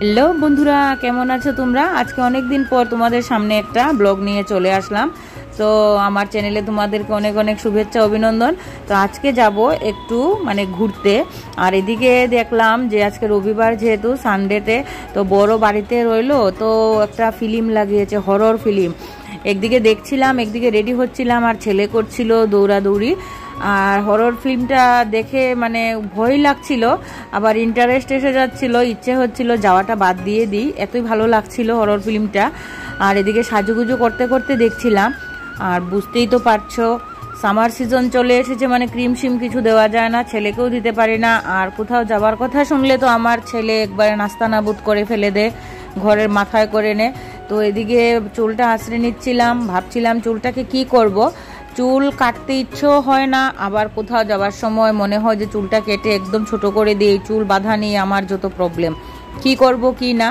Hello বন্ধুরা, কেমন আছো তোমরা? আজকে অনেক দিন পর তোমাদের সামনে একটা ব্লগ নিয়ে চলে আসলাম। তো আমার চ্যানেলে তোমাদেরকে অনেক অনেক শুভেচ্ছা অভিনন্দন। তো আজকে যাব একটু ঘুরতে। আর এদিকে দেখলাম যে আজকে রবিবার, যেহেতু সানডেতে তো বড় বাড়িতে রইলো, তো একটা ফিল্ম লাগিয়েছে, হরর ফিল্ম। একদিকে দেখছিলাম, একদিকে রেডি হচ্ছিলাম, আর ছেলে করছিল দৌড়াদৌড়ি। আর হরর ফিল্মটা দেখে ভয় লাগছিল, আবার ইন্টারেস্ট এসে যাচ্ছিল, ইচ্ছে হচ্ছিল যাওয়াটা বাদ দিয়ে দিই, এতই ভালো লাগছিল হরর ফিল্মটা। আর এদিকে সাজুগুজু করতে করতে দেখছিলাম। আর বুঝতেই তো পারছো, সামার সিজন চলে এসেছে, ক্রিম শিম কিছু দেওয়া যায় না, ছেলেকেও দিতে পারি না। আর কোথাও যাবার কথা শুনলে তো আমার ছেলে একবারে নাস্তানাবুদ করে ফেলে দেয়, ঘরের মাথায় করে নে। তো এদিকে চুলটা আঁচড়ে নিচ্ছিলাম, ভাবছিলাম চুলটাকে কি করব। চুল কাটতে ইচ্ছেও হয় না, আবার কোথাও যাওয়ার সময় মনে হয় যে চুলটা কেটে একদম ছোট করে দিই। চুল বাঁধা নিয়ে আমার যত প্রবলেম, কি করব কি না।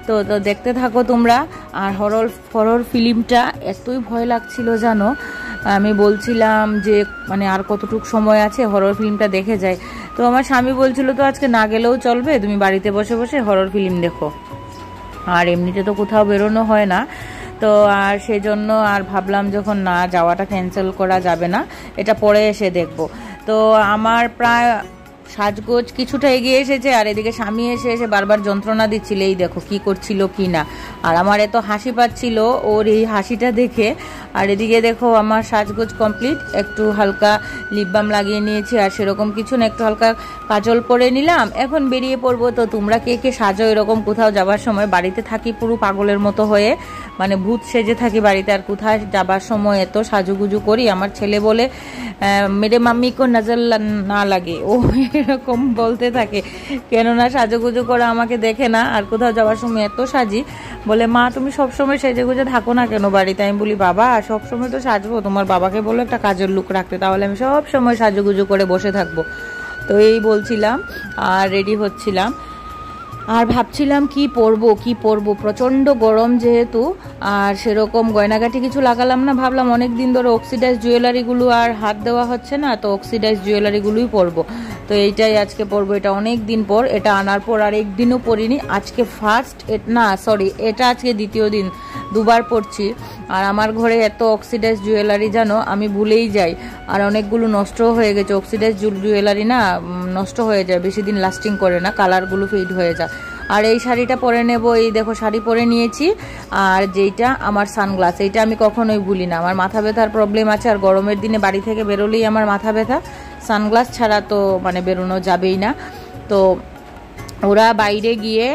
তো দেখতে থাকো তোমরা। আর হরর ফিল্মটা এতই ভয় লাগছিল জানো, আমি বলছিলাম যে আর কতটুকু সময় আছে হরর ফিল্মটা দেখে যায়। তো আমার স্বামী বলছিল তো আজকে না গেলেও চলবে, তুমি বাড়িতে বসে বসে হরর ফিল্ম দেখো। আর এমনিতে তো কোথাও বেরোনো হয় না, তো আর সেই জন্য আর ভাবলাম যখন না যাওয়াটা ক্যান্সেল করা যাবে না, এটা পরে এসে দেখব। তো আমার প্রায় সাজগোজ কিছুটা এগিয়ে এসেছে, আর এদিকে স্বামী এসে এসে বারবার যন্ত্রণা দিচ্ছিল, এই দেখো কি করছিল কি না। আর আমার এত হাসি পাচ্ছিল ওর এই হাসিটা দেখে। আর এদিকে দেখো আমার সাজগোজ কমপ্লিট, একটু হালকা লিপ বাম লাগিয়ে নিয়েছি, আর সেরকম কিছু না, একটু হালকা কাজল পরে নিলাম, এখন বেরিয়ে পড়বো। তো তোমরা কে কে সাজো এরকম কোথাও যাবার সময়? বাড়িতে থাকি পুরো পাগলের মতো হয়ে, ভূত সেজে থাকি বাড়িতে, আর কোথায় যাবার সময় এত সাজুগুজু করি। আমার ছেলে বলে মেরে মাম্মি কো নজর না লাগে, ও এরকম বলতে থাকে, কেননা সাজুগুজু করে আমাকে দেখে না। আর কোথাও যাওয়ার সময় এত সাজি, বলে মা তুমি সবসময় সেজে গুজে থাকো না কেন বাড়িতে? আমি বলি বাবা সবসময় তো সাজবো, তোমার বাবাকে বলো একটা কাজের লুক রাখতে, তাহলে আমি সব সময় সাজুগুজু করে বসে থাকবো। তো এই বলছিলাম, আর রেডি হচ্ছিলাম, আর ভাবছিলাম কি পরবো, প্রচণ্ড গরম যেহেতু। আর সেরকম গয়নাগাটি কিছু লাগালাম না, ভাবলাম অনেক দিন ধরে অক্সিডাইজ জুয়েলারিগুলো আর হাত দেওয়া হচ্ছে না, তো অক্সিডাইজ জুয়েলারিগুলোই পরবো। তো এইটাই আজকে পরবো, এটা অনেক দিন পর, এটা আনার পর আর একদিনও পরিনি, আজকে ফার্স্ট, এটা আজকে দ্বিতীয় দিন, দুবার পরছি। আর আমার ঘরে এত অক্সিডাইজ জুয়েলারি জানো, আমি ভুলেই যাই। আর অনেকগুলো নষ্টও হয়ে গেছে, অক্সিডাইজ জুয়েলারি না নষ্ট হয়ে যায়, বেশি দিন লাস্টিং করে না, কালারগুলো ফেড হয়ে যায়। আর এই শাড়িটা পরে নেব, এই দেখো শাড়ি পরে নিয়েছি। আর যেইটা আমার সানগ্লাস, এইটা আমি কখনোই ভুলি না, আমার মাথা ব্যথার প্রবলেম আছে, আর গরমের দিনে বাড়ি থেকে বেরোলেই আমার মাথা ব্যথা, সানগ্লাস ছাড়া তো বেরোনো যাবেই না। তো ওরা বাইরে গিয়ে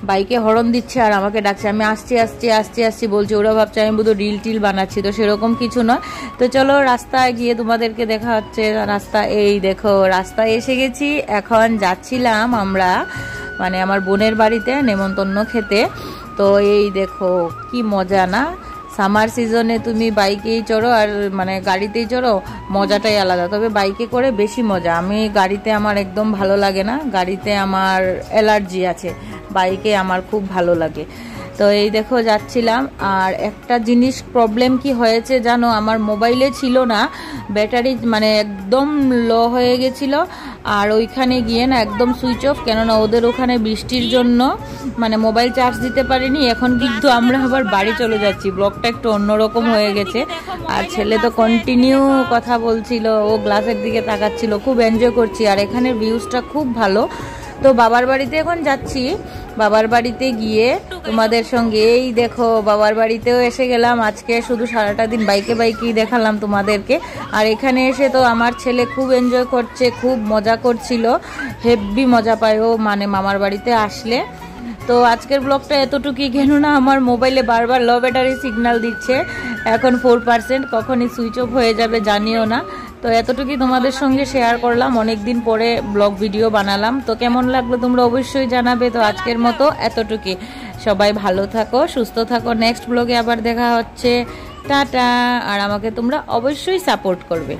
বাইকে হর্ন দিচ্ছে আর আমাকে ডাকছে, আমি আসছি বলছি, ওরা ভাবছে আমি বোধহয় রিল টিল বানাচ্ছি, তো সেরকম কিছু নয়। তো চলো রাস্তায় গিয়ে তোমাদেরকে দেখা হচ্ছে। রাস্তা, এই দেখো রাস্তায় এসে গেছি, এখন যাচ্ছিলাম আমরা আমার বোনের বাড়িতে নেমন্তন্ন খেতে। তো এই দেখো কি মজা না, সামার সিজনে তুমি বাইকেই চড়ো আর গাড়িতেই চড়ো, মজাটাই আলাদা। তবে বাইকে করে বেশি মজা, আমি গাড়িতে আমার একদম ভালো লাগে না, গাড়িতে আমার অ্যালার্জি আছে, বাইকে আমার খুব ভালো লাগে। তো এই দেখো যাচ্ছিলাম। আর একটা জিনিস প্রবলেম কি হয়েছে জানো, আমার মোবাইলে ছিল না ব্যাটারি, একদম লো হয়ে গেছিল। আর ওইখানে গিয়ে না একদম সুইচ অফ, কেননা ওদের ওখানে বৃষ্টির জন্য মোবাইল চার্জ দিতে পারিনি। এখন কিন্তু আমরা আবার বাড়ি চলে যাচ্ছি, ব্লগটা একটু অন্যরকম হয়ে গেছে। আর ছেলে তো কন্টিনিউ কথা বলছিল, ও গ্লাসের দিকে তাকাচ্ছিল, খুব এনজয় করছি। আর এখানের ভিউজটা খুব ভালো। তো বাবার বাড়িতে এখন যাচ্ছি, বাবার বাড়িতে গিয়ে তোমাদের সঙ্গে, এই দেখো বাবার বাড়িতেও এসে গেলাম। আজকে শুধু সারাটা দিন বাইকেই দেখালাম তোমাদেরকে। আর এখানে এসে তো আমার ছেলে খুব এনজয় করছে, খুব মজা করছিল, হেভি মজা পায় ও মামার বাড়িতে আসলে। তো আজকের ব্লগটা এতটুকুই, কেননা আমার মোবাইলে বারবার লো ব্যাটারি সিগন্যাল দিচ্ছে, এখন 4%, কখনই সুইচ অফ হয়ে যাবে জানিও না। তো এতটুকুই তোমাদের সঙ্গে শেয়ার করলাম, অনেক দিন পরে ব্লগ ভিডিও বানালাম। তো কেমন লাগলো তোমরা অবশ্যই জানাবে। তো আজকের মতো এতটুকুই, সবাই ভালো থাকো, সুস্থ থাকো, নেক্সট ব্লগে আবার দেখা হচ্ছে, টাটা। আর আমাকে তোমরা অবশ্যই সাপোর্ট করবে।